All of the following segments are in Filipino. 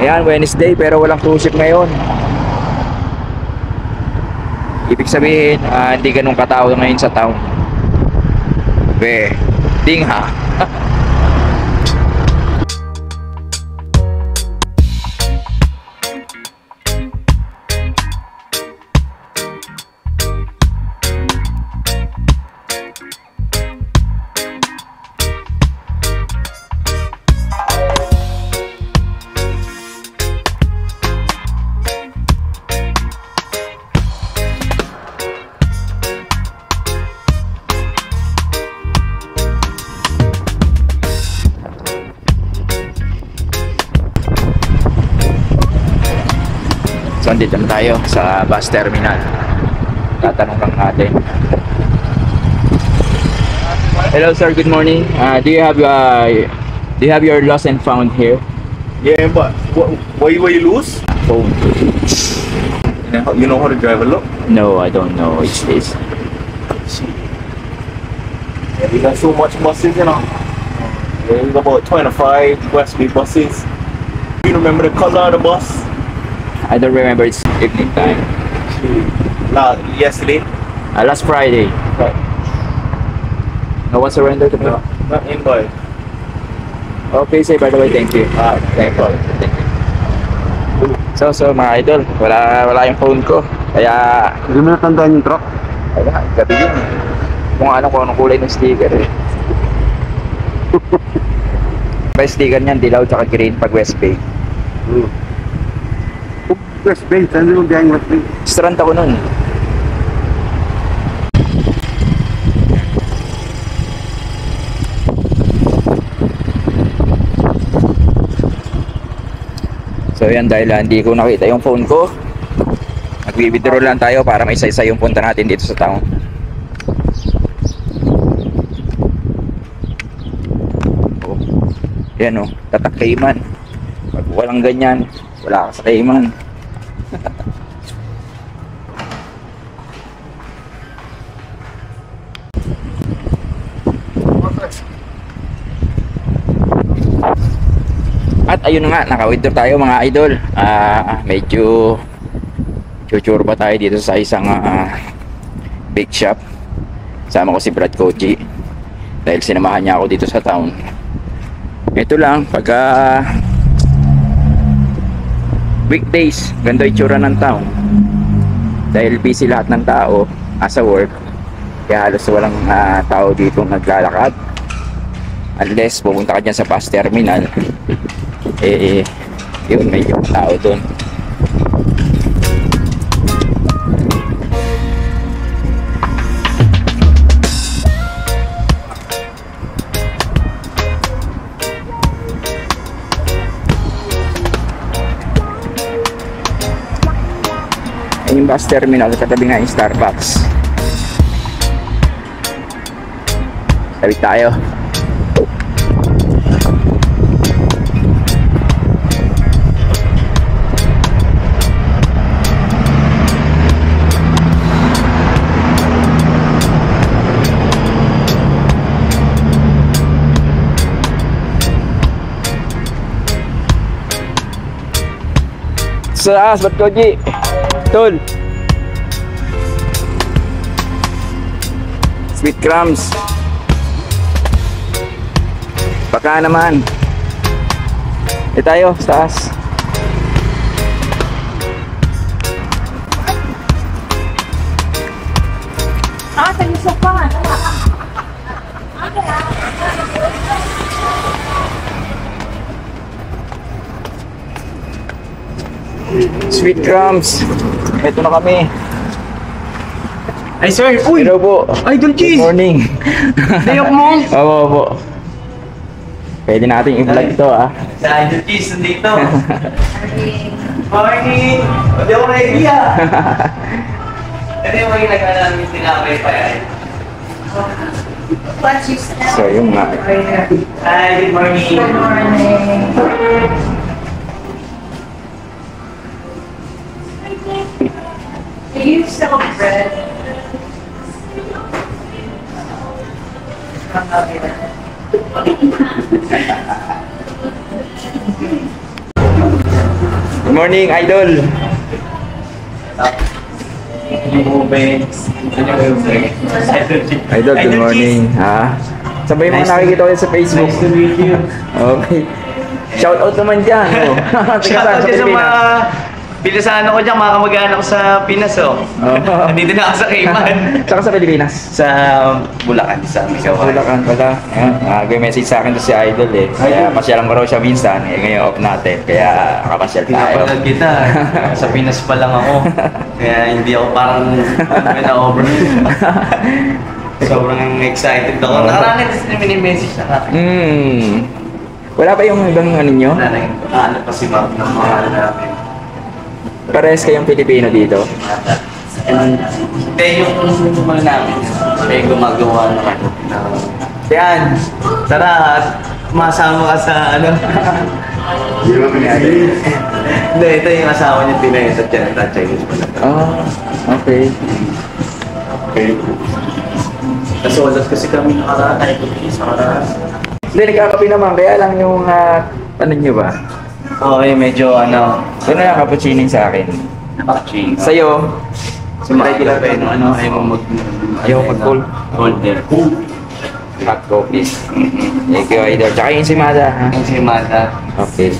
Ayan, Wednesday pero walang cruise ship ngayon. Ibig sabihin, hindi ganun katao ngayon sa town. Ding ha. So, andito na tayo sa bus terminal. Tatanong lang natin. Hello sir, good morning. Do you have your lost and found here? Yeah, but why you lose? Phone. You know how to drive a look? No, I don't know. It's this. Yeah, we got so much buses, you know. Yeah, we got about 25 Westby buses. Do you remember the color of the bus? I don't remember. It's evening time. Yesterday? Last Friday. Right. No one surrendered to me? No, not in by. Okay, say by the way, thank you. Thank you. Thank you. So mga idol, wala yung phone ko. Kaya Hindi mo natandaan yung truck? wala, gabi yun. Kung anong kulay ng sticker eh. May sticker niyan, dilaw tsaka green pag West Bay. West Bay, saan mo biyang West Bay? Strand ako nun. So yan, dahil hindi ko nakita yung phone ko, nag-withdraw lang tayo para may isa-isa yung punta natin dito sa town. Oh, yan oh, tatak Cayman. Pag walang ganyan, wala ka sa Cayman. At ayun na nga, naka-withdraw tayo mga idol. Medyo chuchurba tayo dito sa isang bake shop. Sama ko si Brad Koji dahil sinamahan niya ako dito sa town. Ito lang, pagka weekdays, ganda itsura ng town dahil busy lahat ng tao sa work, kaya halos walang tao dito naglalakad unless pupunta ka dyan sa bus terminal. Yun, may tao dun. Yung bus terminal, katabi nga yung Starbucks. Tabi tayo. Sa Brad Koji. Tol. Sweet crumbs. Baka naman. Tayo, sa taas. Taging sopa. Sweet crumbs. Ito na kami. Ay sir, uy! Hello po. Idol Good cheese! morning. Dayok mo! Opo. Pwede nating i-vlog to Sa Idol cheese, nandito. Morning! Hindi ako na-idea. Kasi yung mga ginagawa namin tinapay pa yan. So yung nga. Hi, good morning! Good morning. Do you sell bread? Good morning, Idol. Idol, good morning. Ha? Saan ba yung mga nakikita ko sa Facebook? Nice to meet you. Okay. Shout out naman dyan. Oh. Shoutout dyan sa mga Pilasano ko dyan, mga kamag-anak ko sa Pinas, oh. Nandito na ako sa Cayman. Saka sa Pilipinas? Sa Bulacan, sa Misawa. Bulacan pala. Nag-message sa akin to si Idol eh. Kaya pasyalan ko raw siya minsan. Eh, ngayon off natin. Kaya nakapasyal tayo. Pinapanood kita. Sa Pinas pa lang ako. Kaya hindi ako parang na-over. Sobrang excited ako. Nakaraan kasi na mini-message na ka. Wala pa yung ibang ano nyo? Ano pa si Ma'am ng mga namin. Parehas kayong Pilipino dito? Hindi, yung mga namin. May gumagawa naman. Yan, tara at masama ka sa ano. Hindi, ito yung asawa niya Pinay sa Chinese pala. Okay. Nasulat kasi kami nakaraan. Ay, sa nakaraan. Hindi, nagkakapi naman. Kaya lang yung ano nyo ba? Okay, medyo ano. Ito na yung cappuccino sa akin. Cappuccino. Sa'yo? Regular pa yun, ano, ayaw mag-cold. Cold din. Hot coffees. Thank you, Idol. Tsaka yung simada, ha? Yung si Mata. Okay.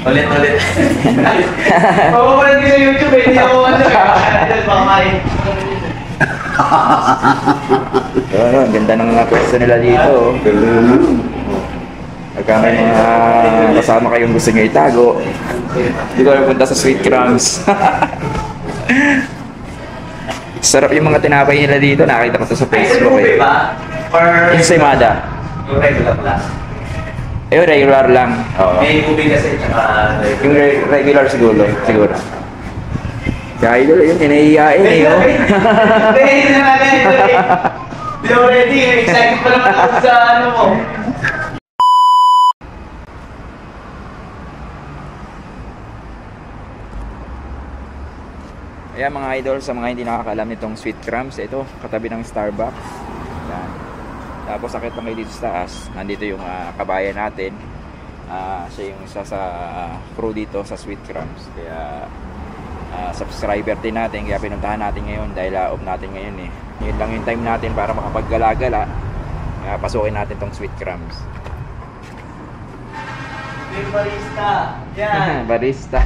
Ulit. Mapapalit ko sa YouTube eh, hindi ako ano eh. Bakain. Ang ganda ng mga pwesto nila dito. Pagka may mga kasama kayong gusto nyo itago, dito kayo punta sa Sweet Crumbs. Sarap yung mga tinapay nila dito. Nakita ko to sa Facebook eh. Or Ensaymada. yung regular lang. Eh, regular lang. Oo. May movie kasi tsaka Yung regular siguro. Kaya Idol, yun, inahiyain eh. Oh. Hindi na natin. Hindi ako ready. Excited pa naman ako sa ano mo. Ayan mga idol, sa mga hindi nakakaalam nitong Sweet Crumbs, ito, katabi ng Starbucks. Ayan. Tapos akit lang kayo dito sa taas, nandito yung kabayan natin. Siya yung isa sa crew dito sa Sweet Crumbs. Kaya subscriber din natin, kaya pinuntahan natin ngayon dahil off natin ngayon eh. Yun lang yung time natin para makapaggalagala. Kaya pasukin natin tong Sweet Crumbs. Yung barista. Yan. Barista.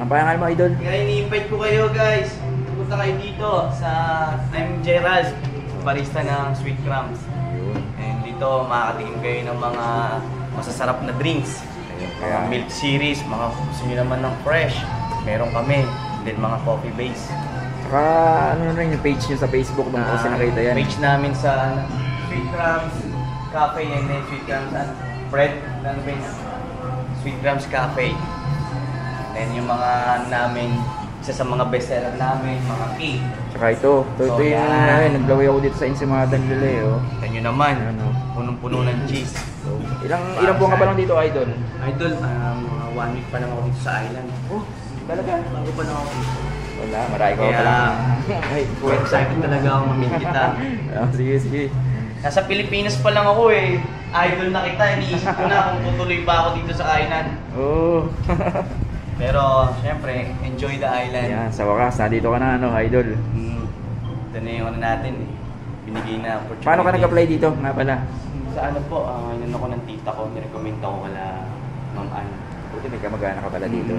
Ang payangal mo, Idol? Kaya ini-invite ko kayo guys. Pupunta kayo dito sa I'm Gerald, barista ng Sweet Crumbs. And dito makakatikim kayo ng mga masasarap na drinks. Mga milk series, mga gusto nyo naman ng fresh. Meron kami. Then mga coffee base. Saka ano rin yung page nyo sa Facebook doon kasi nakita yan. Page namin sa Sweet Crumbs Cafe and then Sweet Crumbs bread. Ano ba yun? Sweet Crumbs Cafe. Then yung mga namin, isa sa mga bestseller namin, mga cake. Tsaka ito yung naglaway ako dito sa Ensaymada nila eh. Oh. Yan yun naman, Ano? punong-puno ng cheese. So, ilang buwan ka pa lang dito, Idol? Idol, mga 1 week pa lang ako dito sa island. Oh, talaga? Bago pa lang ako dito. Wala, marami ko Kaya, pa lang. Ay, excited talaga ako mamit kita. Sige. Nasa Pilipinas pa lang ako eh. Idol na kita, iniisip ko na kung tutuloy pa ako dito sa island. Oh. Pero, syempre, enjoy the island. Yan, sa wakas, nandito ka na, ano, Idol. Ito na yung ano natin eh. Binigay na opportunity. Paano ka nag-apply dito? Nga pala. Sa ano po, yun ako ng tita ko, nirecommend ako kala Ma'am Ann. Buti may kamag-anak ka pala dito.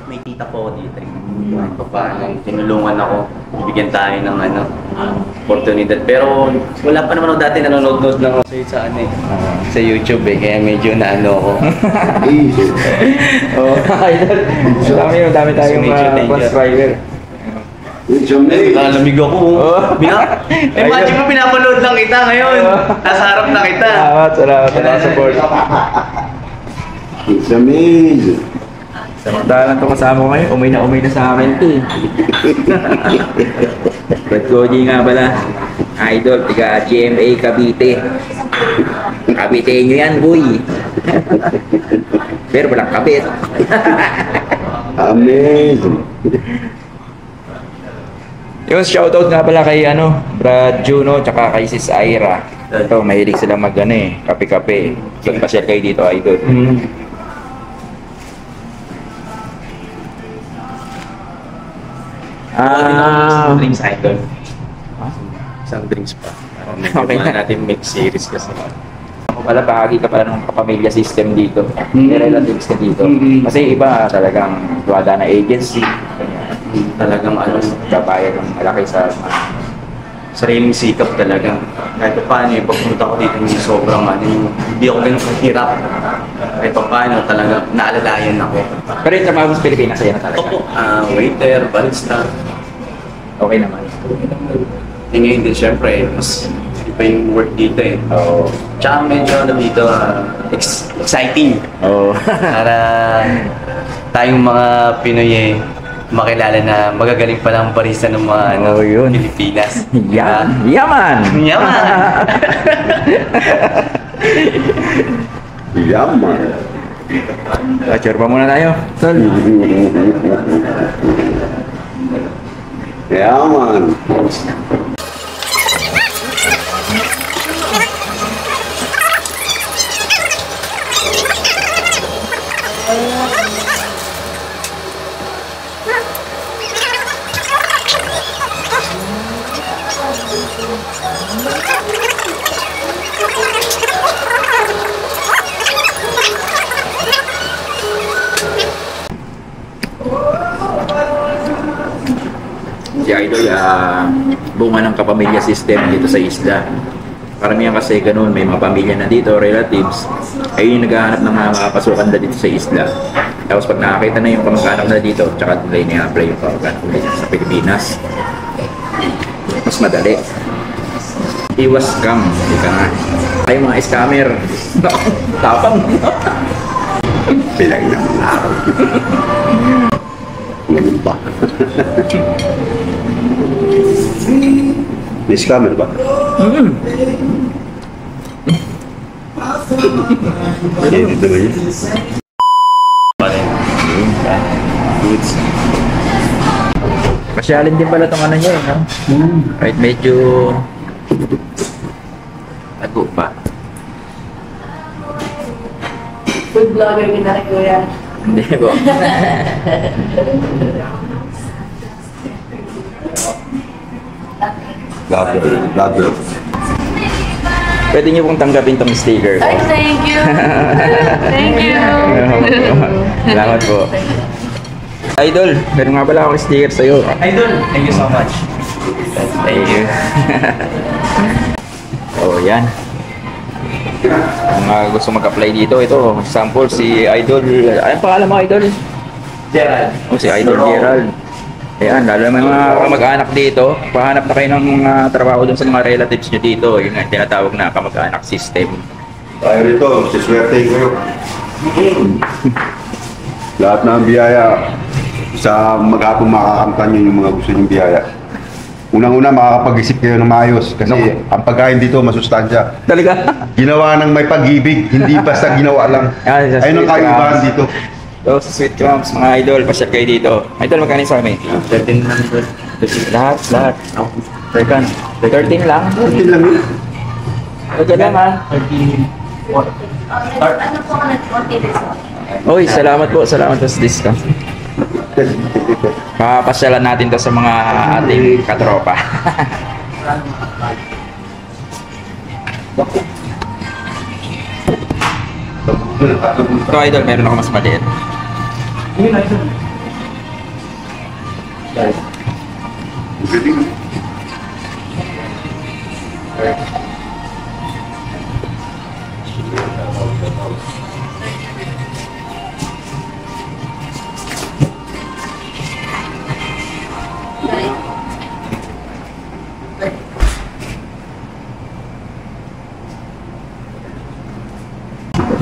May tita po ako dito eh. Kahit pa paano, tinulungan ako. Bigyan tayo ng ano, oportunidad. Pero wala pa naman ako dati nanonood lang ako sa ano eh. Sa YouTube eh, kaya medyo na ano ako. Oh, Idol. Dami tayong subscriber. Nakalamig ako. Imagine mo, pinapanood lang kita ngayon. Nasa harap na kita. Salamat sa mga support. It's amazing. Samantalang ito kasama ko ngayon, umay na sa akin ito eh. Brad Koji nga pala, Idol, tiga GMA Cavite. Cavite nyo yan, boy. Pero walang kabit. Amazing. Yung shoutout nga pala kay Brad Juno, tsaka kay Sis Ira. Ito, mahilig sila mag ano eh, kape-kape. Magpa-share kayo dito, idol. Isang drinks, idol. Ah, Isang drinks pa. Okay na. natin mix series kasi. ako pala, bahagi ka pala ng kapamilya system dito. Mm. May relatives ka dito. Mm. Kasi iba talagang wala na agency. Talagang ano, Kabayan ng malaki sa sariling sikap talaga. Kahit pa paano, pagpunta ko dito yung sobrang ano, hindi ako ganun kahirap. Kahit pa paano, talaga naalalayan ako. Pero yung trabaho sa Pilipinas, ayan na talaga. Opo, waiter, barista. Okay naman. Eh ngayon din, syempre, mas iba yung work dito eh. Oo. Tsaka medyo ano dito, exciting. Oo. Para tayong mga Pinoy eh, makilala na magagaling palang barista ng mga Oo, yun. Pilipinas. Yan. Yaman! Yaman! Yaman. Picture pa muna tayo. Tol. Yaman. Si Idol, bunga ng kapamilya system dito sa isla. Karamihan kasi ganun, may mga pamilya na dito, relatives, ay yung naghahanap ng mga makapasukan na dito sa isla. Tapos pag nakakita na yung kamag-anak na dito, tsaka nila ina-apply yung kamag-anak ulit sa Pilipinas. Mas madali. Iwas scam, di ka nga. Ay mga scammer. Tapang. Bilang naman araw. Ganun ba? May scammer ba? Hindi naman yun. Goods. Pasyalin din pala itong ano niya eh, no? Right, medyo tago pa. Food vlogger kita rin, kuya. Hindi po. Vlogger. Pwede niyo pong tanggapin tong sticker ko. Ay, thank you! Thank you! Salamat po. Idol, meron nga pala akong sticker sa'yo. Idol, thank you so much. Thank you. Oh, yan. Kung gusto mag-apply dito, ito, sample si Idol. Anong pangalan mo, Idol? Gerald. Oh, si Idol Gerald. Ayan, lalo may mga kamag-anak dito. Pahanap na kayo ng trabaho dun sa mga relatives nyo dito. Yung tinatawag na kamag-anak system. Tayo rito, siswerte kayo. Lahat ng biyaya sa maghapon makakamtan nyo yung mga gusto nyong biyaya. Unang-una, makakapag-isip kayo ng maayos kasi ang pagkain dito masustansya. Talaga? Ginawa ng may pag-ibig, hindi basta ginawa lang. Sa Ayun ang Sweet kaibahan Crumbs. dito. So, sa Sweet Crumbs, mga idol, pasyal kayo dito. Idol, magkano sa amin? 13 lang idol. Lahat. Teka, 13 lang? Kunti lang yun. Teka lang ha. Ano po ka nag-konti discount? Uy, salamat po sa discount. Papasyalan natin to sa mga ating katropa. Ito idol, meron ako mas maliit.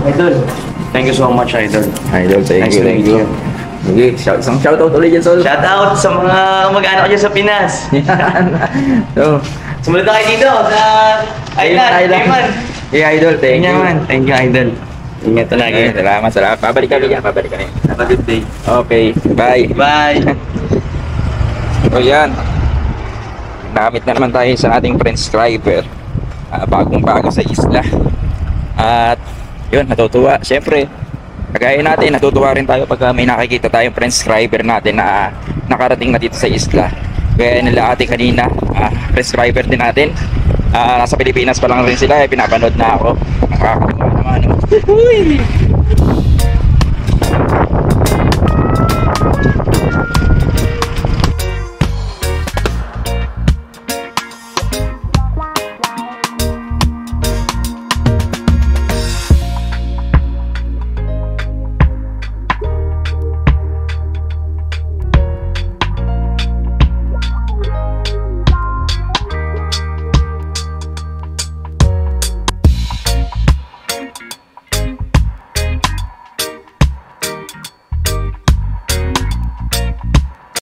Idol, thank you so much, Idol. Idol, thank Nice you, to thank meet you. Okay, isang shoutout ulit dyan, Sol. Shout out sa mga mag-anak ko dyan sa Pinas. Yan. So, Sumunod na kayo dito sa Island, Cayman. Yeah, Idol, thank you. Thank you, Idol. Ingat lagi. Salamat. Pabalik kami dyan, pabalik kami. Have a good day. Okay, bye. Bye. So yan, nakamit na naman tayo sa ating transcriber. bagong-bago sa isla. At yun, natutuwa. Siyempre, kagaya natin, natutuwa rin tayo pag may nakikita tayong prescriber natin na nakarating na dito sa isla. Kaya nila ate kanina, prescriber din natin. Nasa Pilipinas pa lang rin sila, pinapanood na ako. Nakakatuwa naman.